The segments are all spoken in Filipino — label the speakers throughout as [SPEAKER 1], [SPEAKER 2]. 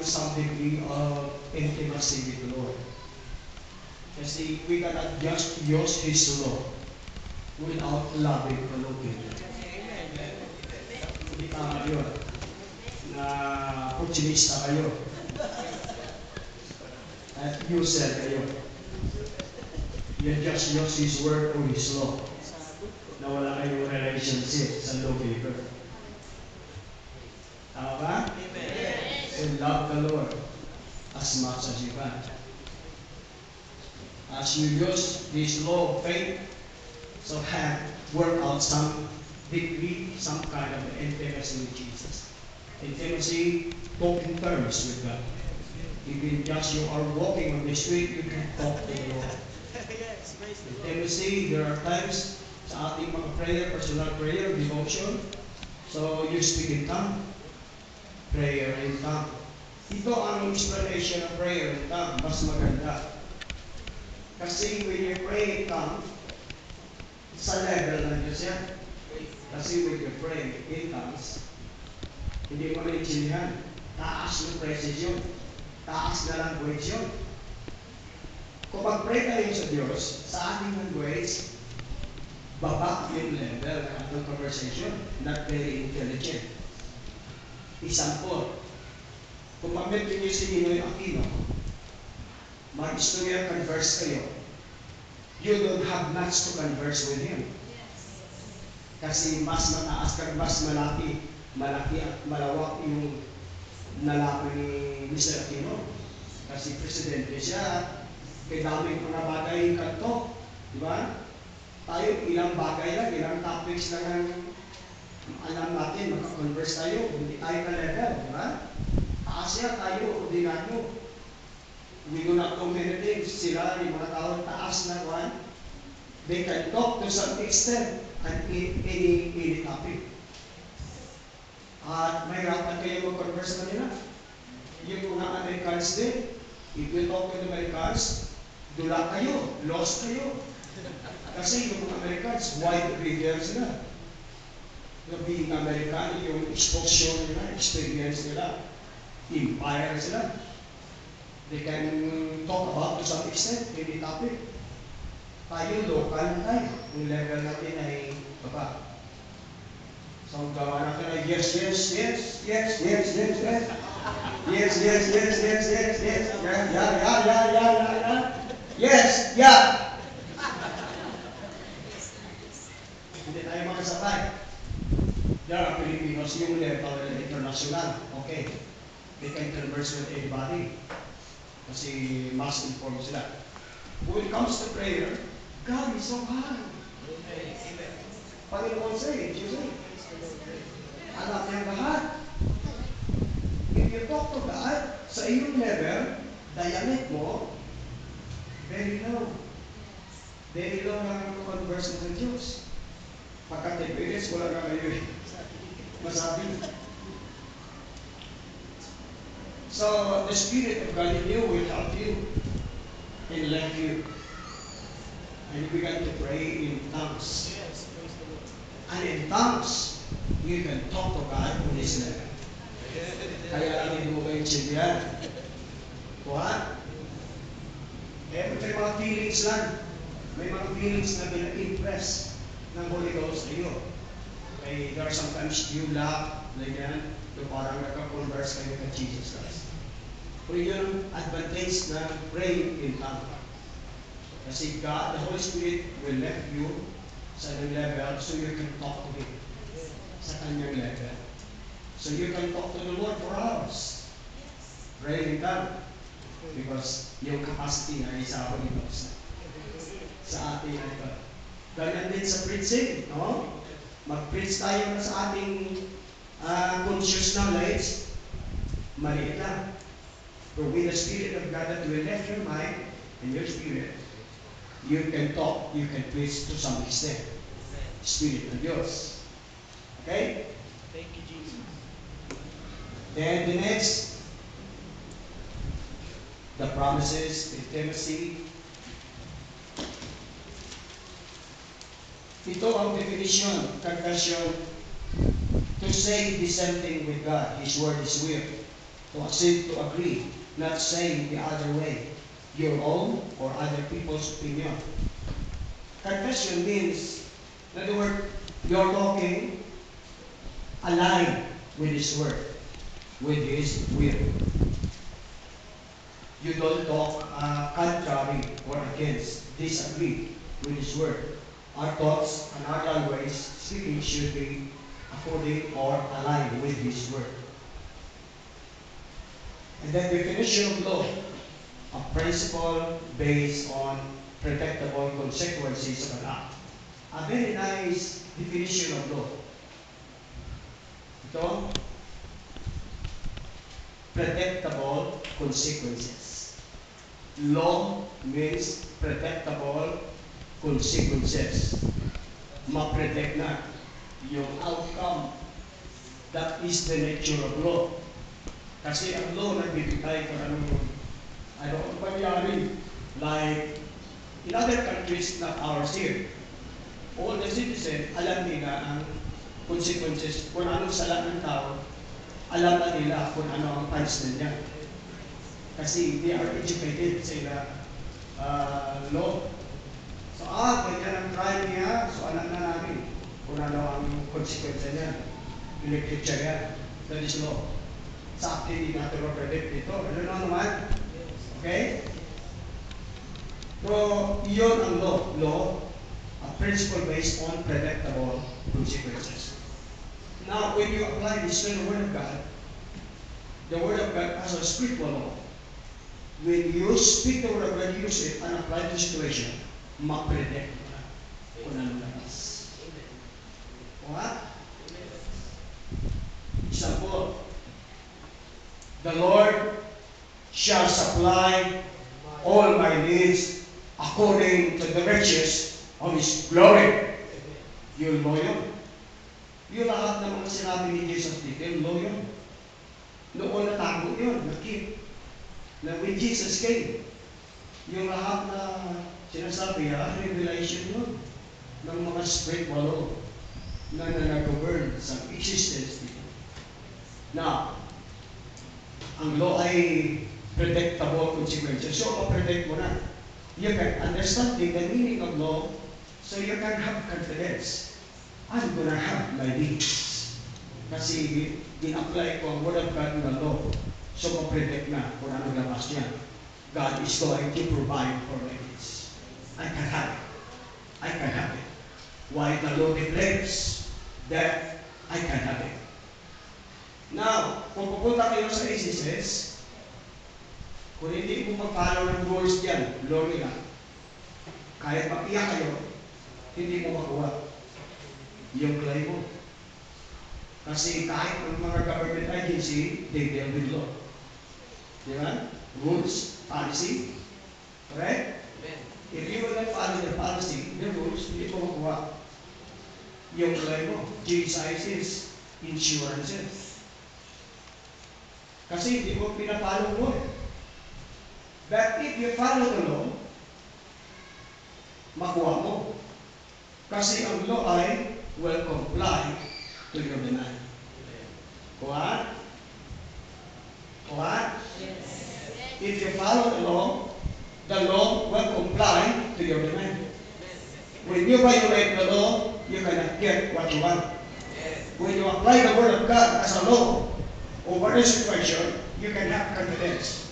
[SPEAKER 1] some degree of intimacy with the Lord. Kasi we cannot just use His law without loving the Lord. Hindi tama yun na optimista kayo at user kayo. You just use His word or His law na wala kayong relationship sa lawgiver. Tama ba? So love the Lord as much as you can. As you use this law of faith, so have work out some degree, some kind of intimacy with Jesus. Intimacy, talking terms with God. Even just you are walking on the street, you can talk to the Lord. Intimacy, there are times sa ating mga prayer, personal prayer, devotion. So you speak in tongue, prayer in tongue. Ito ang explanation of prayer in tongue, mas maganda. Kasi when you pray in tongue, sa level na Diyos yan. Kasi when you pray in tongues, hindi mo na-intindihan. Taas ng precision. Taas na language yun. Kung mag-pray tayo sa Diyos, sa ating language, baba yung level ng ating conversation. Not very intelligent. Example, kung mamit niyo si Ninoy Aquino, mag-istorya converse kayo, you don't have much to converse with him. Kasi mas mataas ka, mas malaki at malawak yung nalaman ni Mr. Aquino. Kasi presidente siya, kailangan mga bagay kanto. Diba? Tayo, ilang bagay lang, ilang topics lang ang alam natin, makakonverse tayo, hindi tayo ka-level. Diba? Taasya tayo, ordinaryo. We do not know many things. Sila, yung mga tao taas na one, they can talk to some extent at any topic. At mahirapan kayo mag-converse na nila. Yung mga Americans din, if you talk to the Americans, dula kayo, lost kayo. Kasi yung mga Americans, wide reader sila. Yung being American, yung exposure nila, experience nila, empire sila. They can talk about to some extent any topic. Tayo, local tayo. Yung level natin ay baba. So, gawa natin ay yes. Yeah. Yes, yeah. Hindi tayo makasabay. There are Filipinos, yung level international. Okay. They can converse with anybody. Kasi mas informed sila. When it comes to prayer, God is so high. Panginoon say, Jesus, alam niya lahat. If you talk to God, sa iyong level, dialect mo, very low. Very low lang ang converse mo sa Diyos. Pagka 10 minutes, wala na kayo masabi. So, the Spirit of God in you will help you and let you. And you begin to pray in tongues. And in tongues, you can talk to God on His level. Kaya lang hindi mo maintindihan. What? Eh, may mga feelings lang. May mga feelings na bila-impress ng Holy Ghost sa iyo. Okay, there are sometimes you laugh, like yan, yung parang nagka-converse kayo kay Jesus Christ. Pero yun ang advantage na praying in tongue. Kasi God, the Holy Spirit will let you sa kanyang level so you can talk to Him sa kanyang level. So you can talk to the Lord for hours. Praying in tongue. Because yung capacity na isa Holy Ghost sa ating ito. Ganyan din sa preaching, no? Mag-preach tayo na sa ating conscious knowledge, maliit lang. But with the Spirit of God that will left your mind and your spirit, you can talk, you can preach to some extent. Spirit of Diyos. Okay?
[SPEAKER 2] Thank you, Jesus.
[SPEAKER 1] Then the next, the promises, intimacy. Ito ang definition, confession, to say the same thing with God. His word is will. to accept, to agree, not saying the other way, your own or other people's opinion. Confession means, in other words, you're talking aligned with His word, with His will. You don't talk contrary or against, disagree with His word. Our thoughts and our language speaking should be according or aligned with His word. And then definition of law, a principle based on predictable consequences of an act. A very nice definition of law. Ito, predictable consequences. Law means predictable consequences. Ma-predict na yung outcome. That is the nature of law. Kasi ang law nagbibigay kung ano pangyari. Like, in other countries, not ours here, all the citizens, alam nila ang consequences, kung anong sala ng tao, alam na nila kung ano ang punishment niya. Kasi they are educated sa law. So, ganyan ang crime niya, so alam na namin kung ano ang consequence niya. Electric yan. That is law. Sa akin, hindi natin ma-predict dito. Ano naman? Okay? So, yun ang law. Law, a principle based on predictable consequences. Now, when you apply this to the Word of God, the Word of God has a spiritual law. When you speak the Word of God, use it and apply to situation, ma-predict mo na kung ano labas. What? Example, the Lord shall supply all my needs according to the riches of His glory. Yun mo yun. Yung lahat ng mga sinabi ni Jesus dito, yun mo yun. Noon natago yun, nakip. Na when Jesus came, yung lahat na sinasabi, revelation yun ng mga spiritual law na nag-govern sa existence dito. Now, ang law ay predictable consequences. So, ma-predict mo na. You can understand the meaning of law so you can have confidence. I'm gonna have my needs. Kasi in-apply ko ang Word of God na law. So, ma-predict na kung ano labas niya. God is going to provide for my needs. I can have it. I can have it. Why the law declares that I can have it. Now, kung pupunta kayo sa ACCS, kung hindi mo mag-follow ng rules dyan, law nila, kahit mag-iyak kayo, hindi mo makuha yung claim mo. Kasi kahit ang mga government agency, they deal with law. Di ba? Rules, policy. Correct? If you will not follow the policy, the rules, hindi mo makuha yung claim mo. GSIs, insurances. Kasi hindi mo pinapalo mo eh. But if you follow the law, makuha mo. Kasi ang law ay will comply to your demand. What? What? Yes. If you follow the law will comply to your demand. When you violate the law, you cannot get what you want. When you apply the Word of God as a law over a situation, you can have confidence.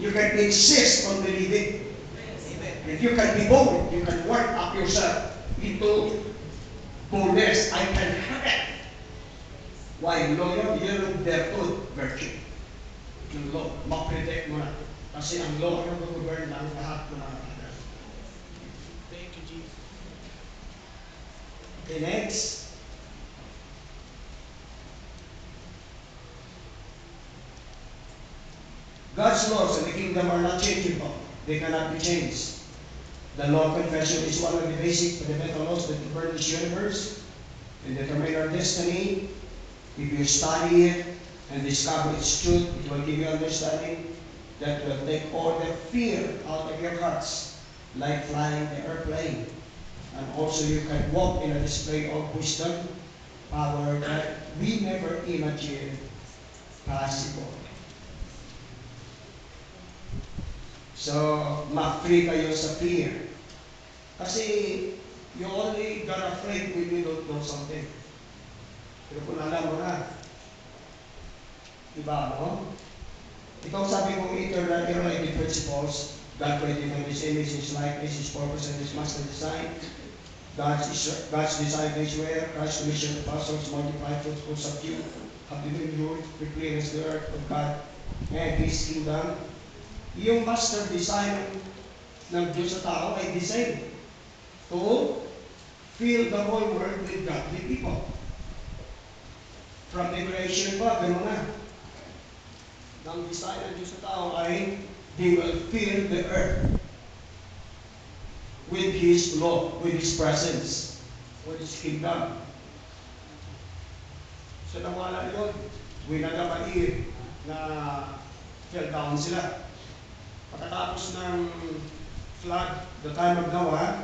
[SPEAKER 1] You can insist on believing. If you can be bold, you can work up yourself into boldness. I can have it. Why? Law yun, virtue. Yung law, ma-predict mo na. Kasi ang law ang mag-govern ng lahat ng mga tanda. Thank you, Jesus. Okay, next. God's laws in the kingdom are not changeable. They cannot be changed. The law of confession is one of the basic fundamental laws that govern this universe and determine our destiny. If you study it and discover its truth, it will give you understanding that will take all the fear out of your hearts, like flying the airplane. And also you can walk in a display of wisdom, power that we never imagined possible. So, ma-free kayo sa fear. Kasi, you only got afraid when you don't know something. Pero kung alam mo na, iba, no? Ito sabi kong eternal relative principles, God created in His image, His likeness, His purpose, and His master design. God's design is where Christ commissioned the apostles, multiply fruitful, subdue, have dominion, replenish the earth of God and His kingdom. Yung master design ng Diyos sa tao ay design to fill the whole world with godly people. From the creation pa, gano'n na. Ang design ng Diyos sa tao ay He will fill the earth with His law, with His presence, with His kingdom. So nawala yun. Winagamair na fell down sila. Pagkatapos ng flood, the time of Noah,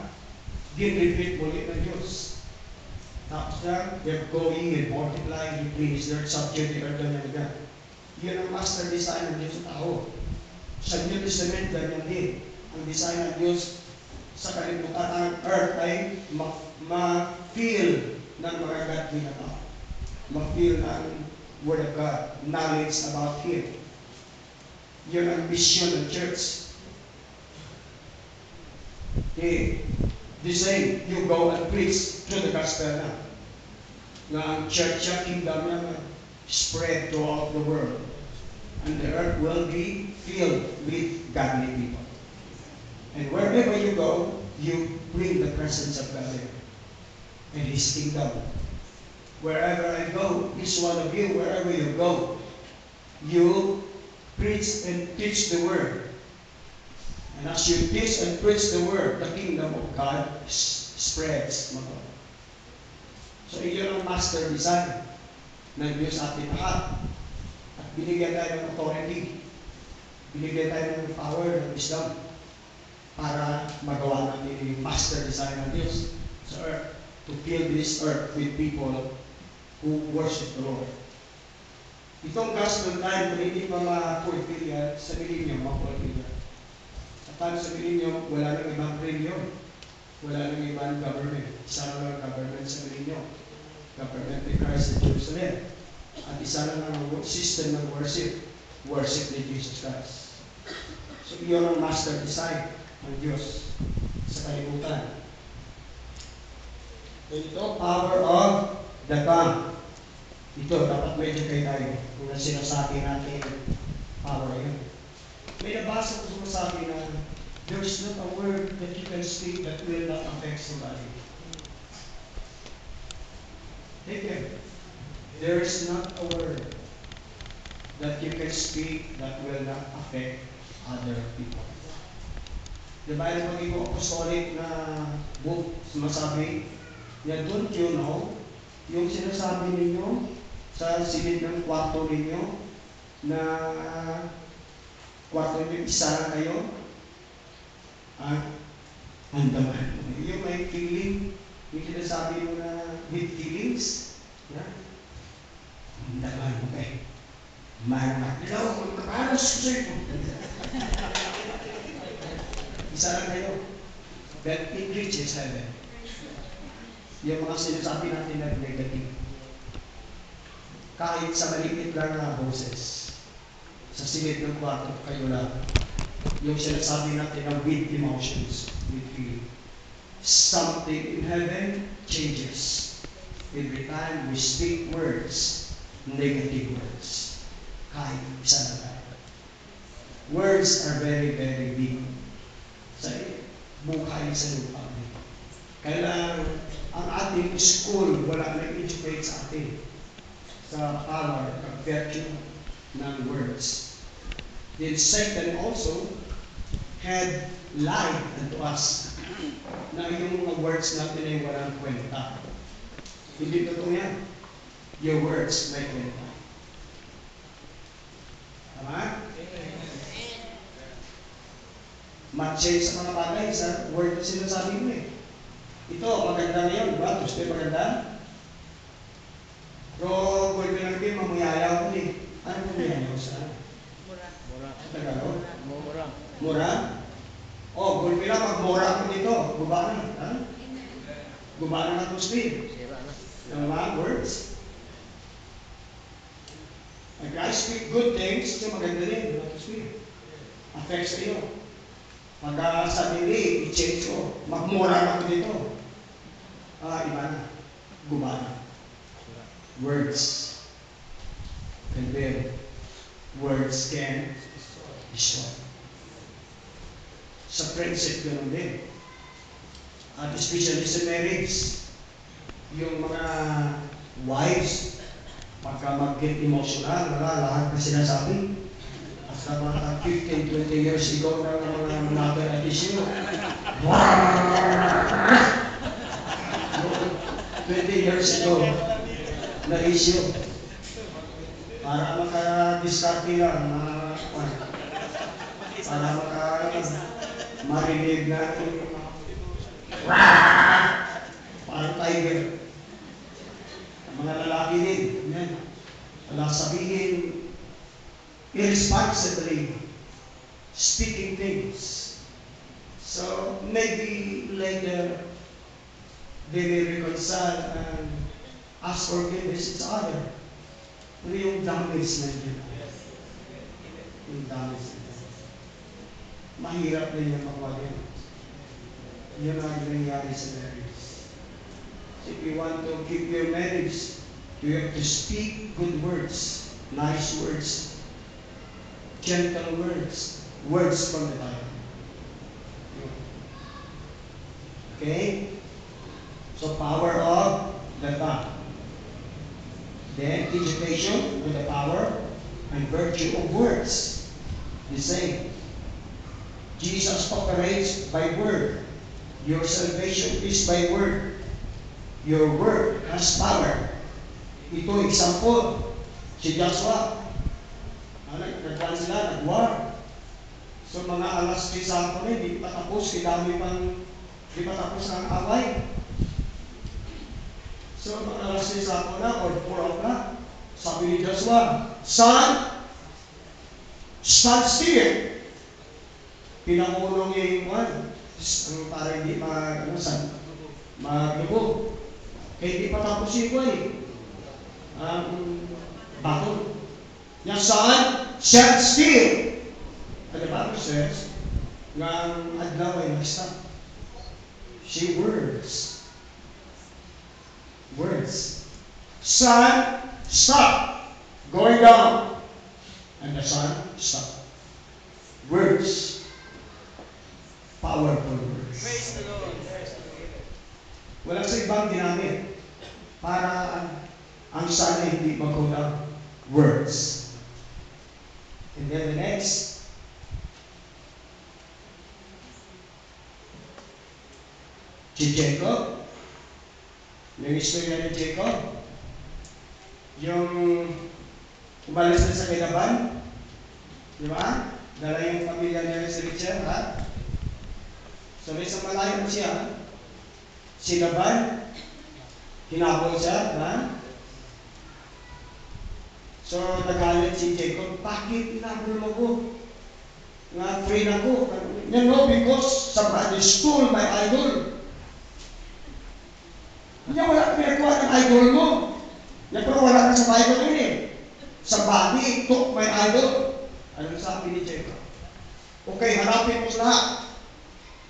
[SPEAKER 1] gin-repeat muli ng Diyos. Tapos na, they're going and multiplying, replenish their subject, the earth, ganyan. Yun ang master design ng Diyos sa tao. Sa New Testament, ganyan din. Ang design ng Diyos sa kalibutan ng earth ay ma-feel ng mga godly na tao. Ma-feel ng Word of God, knowledge about Him. Yun ang mission ng church. Okay. The same, you go and preach to the gospel na. Na ang church, ang kingdom niya spread throughout the world. And the earth will be filled with godly people. And wherever you go, you bring the presence of God there. And His kingdom. Wherever I go, each one of you, wherever you go, you preach and teach the Word. And as you teach and preach the Word, the kingdom of God spreads. So iyon ang master design ng Diyos ating lahat. At binigyan tayo ng authority. Binigyan tayo ng power, ng wisdom para magawa natin yung master design ng Diyos sa earth. To fill this earth with people who worship the Lord. Itong gospel time, kung hindi pa ma-fulfill yan, sabihin niyo, ma-fulfill yan. At paano sabihin niyo, wala nang ibang religion. Wala nang ibang government. Isa lang ang government sabihin niyo. Government ni Christ in Jerusalem. At isa lang ang system ng worship. Worship ni Jesus Christ. So, iyon ang master design ng Diyos sa kalibutan. Ito, power of the tongue. Ito, dapat medyo kayo tayo. Kung sinasabi natin, power yun. May nabasa ko sumasabi na there is not a word that you can speak that will not affect somebody. Take care. There is not a word that you can speak that will not affect other people. Diba yung pag-ibig apostolic na book, sumasabi, na don't you know, yung sinasabi ninyo sa silid ng kwarto ninyo, na kwarto ninyo, isa lang kayo, andaman. Yung may feeling, yung sinasabi mo na with feelings, andaman mo kayo. Marmat. Ilaw, magkapalas ko sa'yo. Isa lang kayo. That it reaches heaven. Yung mga sinasabi natin na negative. Kahit sa maliit lang na boses, sa silid ng kwarto, kayo lang. Yung sinasabi natin na with emotions, with feeling. Something in heaven changes. Every time we speak words, negative words. Kahit isa na tayo. Words are very, very big. Sa buhay sa lupa. Kailangan ang ating school, wala nag-educate sa atin sa power of virtue ng words. Then Satan also had lied unto us na yung mga words natin ay walang kwenta. Hindi totoo yan. Your words may kwenta. Tama? Ma-change sa mga bagay sa word na sinasabi mo eh. Ito, maganda na yun, diba? Tuesday maganda. Pero, kung pinagpil, mamuyayaw ko eh. Ano mamuyayaw sa Tagalog? Mura? Oh, kung pila mag-mura ko dito, gubana. Ha? Gubana na itong speed. Yung mga words. If I speak good things, so maganda rin. Yung speed. Affects kayo. Pag sa dili, i-change ko. Magmura na ko dito. Iba na. Gubana. Words. And then, words can destroy. Sa friendship, ganoon din. At especially sa marriage, yung mga wives, pagka mag-get emotional, lahat na sinasabi. At sa mga 15, 20 years ago na mga mother at issue, 20 years ago na issue. Para maka-discarte lang, para marinig na parang tiger. Ang mga lalaki din, yan. Wala sabihin, irresponsibly speaking things. So maybe later they will reconcile and ask forgiveness each other. Pero yung damage na yun. Yung damage na yun. Mahirap na yung magwagin. Yun ang nangyayari sa marriage. If you want to keep your marriage, you have to speak good words, nice words, gentle words, words from the Bible. Okay? So power of the tongue. Then education with the power and virtue of words. The same. Jesus operates by word. Your salvation is by word. Your word has power. Ito example. Si Joshua. Nagkuhan sila, nag-war. So mga alas 3 sa ako rin, di pa tapos, di pa tapos ang away. So mga alas 3 sa ako na, or 4 o'clock, sabi ni Joshua, Son, stand still. Pinangulong niya yung one. Para hindi maglubog. Kaya hindi pa tapos yung one bakol. Yung son, stand still. Ano ba ako says? Ng adlaw ay nag-stop. She words. Words. Son, stop. Going down. And the son, stop. Words. Powerful words.
[SPEAKER 2] Praise the Lord.
[SPEAKER 1] Wala sa ibang ginamit para ang sana hindi magkulang words. And then the next, si Jacob, yung istorya ni Jacob, yung umalis na sa Kinaban, di ba? Dala yung pamilya niya si Richard, ha? So may isang malayo siya, si Laban, hinabol siya, ha? So nagalit si Jacob, bakit hinabol mo ko? Nga free na ko. You know, because somebody stole my idol. Hindi wala pinagawa ng idol mo. Yan pero wala ka sa Bible yun eh. Somebody took my idol. Anong sabi ni Jacob? Okay, hanapin mo sa lahat.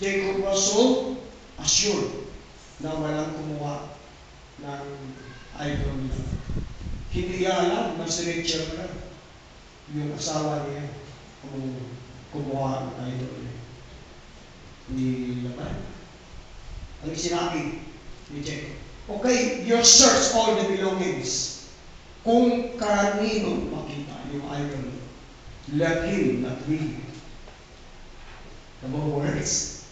[SPEAKER 1] Jacob was so assured na walang kumuha ng idol niya. Hindi niya alam na si Rachel na yung asawa niya kung kumuha ng idol niya. Hindi naman. Ang sinabi ni Jacob, okay, you search all the belongings. Kung kanino makita yung idol, let him not be. The more words.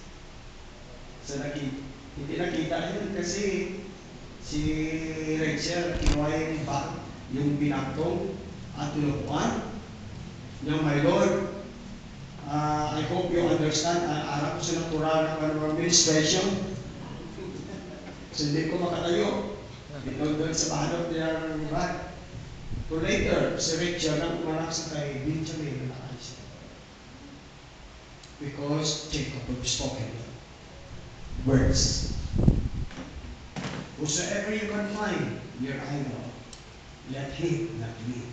[SPEAKER 1] So hindi nakita yun kasi si Rachel kinuha yung binagtong at tulupuan niya, my Lord, I hope you understand, arap ko silang Quran ng administration. So hindi ko makatayo. Ito doon sa balot niya ng bag. So later, si Rachel nang umanak sa kay Benjamin na nakalis. Because Jacob have spoken words. Whosoever you can find, your idol, let him not be.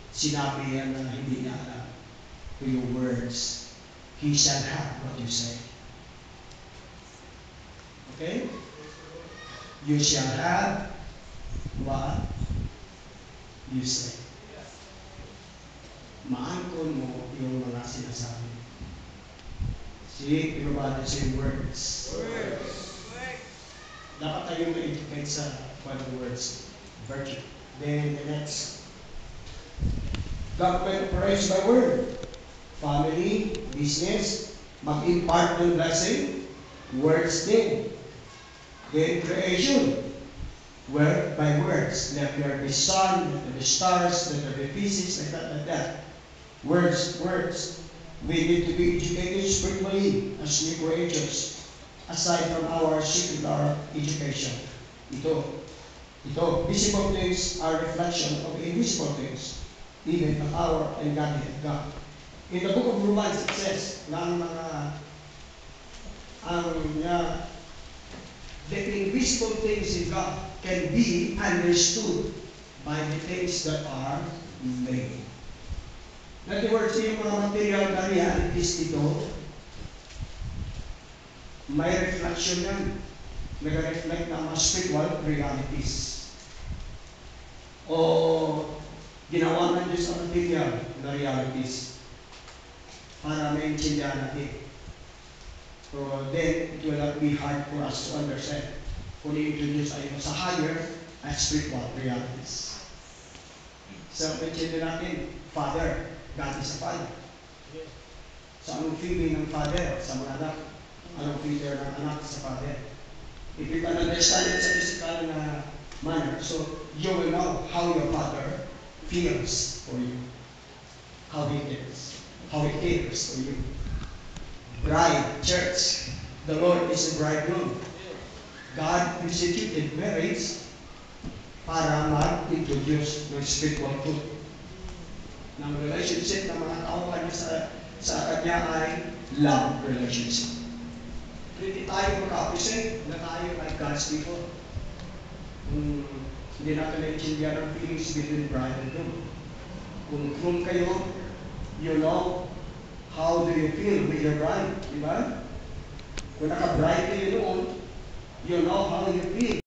[SPEAKER 1] Sinabi yan na hindi niya alam. To your words, he shall have what you say. Okay? You shall have what you say. Maangkon mo yung mga sinasabi. See, everybody say words. Dapat tayo ma-educate sa words. Virtue. Then the next. Government operates by word. Family, business, mag-impart ng blessing, words din. Then creation, word by words. Let there be sun, let there be stars, let there be pieces, like that. Words. We need to be educated spiritually as new creatures, aside from our secular education. Ito, visible things are reflection of invisible things, even the power and Godhead of God. In the book of Romans, it says, the invisible things in God can be understood by the things that are made. In other words, yung mga material na realities dito, may reflection yan. Nag-reflect ng mga spiritual realities. O ginawa ng Diyos ang material na realities para maintindihan natin. So then, it will not be hard for us to understand kung i-introduce tayo sa higher and spiritual realities. So, maintindihan natin, Father, God is a Father. So, anong feeling ng Father sa mga anak? Anong feeling ng anak sa Father? If you can understand it sa physical na manner, so you will know how your Father feels for you. How He cares. How He cares for you. Bride, church, the Lord is a bridegroom. God instituted marriage para mag-introduce ng spiritual truth. Ng relationship ng mga tao kanya sa kanya ay love relationship. Hindi tayo maka-appreciate na tayo ay God's people. Hindi natin naintindihan ang feelings between bride and groom. Kung groom kayo, you know how do you feel with your bride, di ba? Kung naka-bride kayo noon, you know how you feel.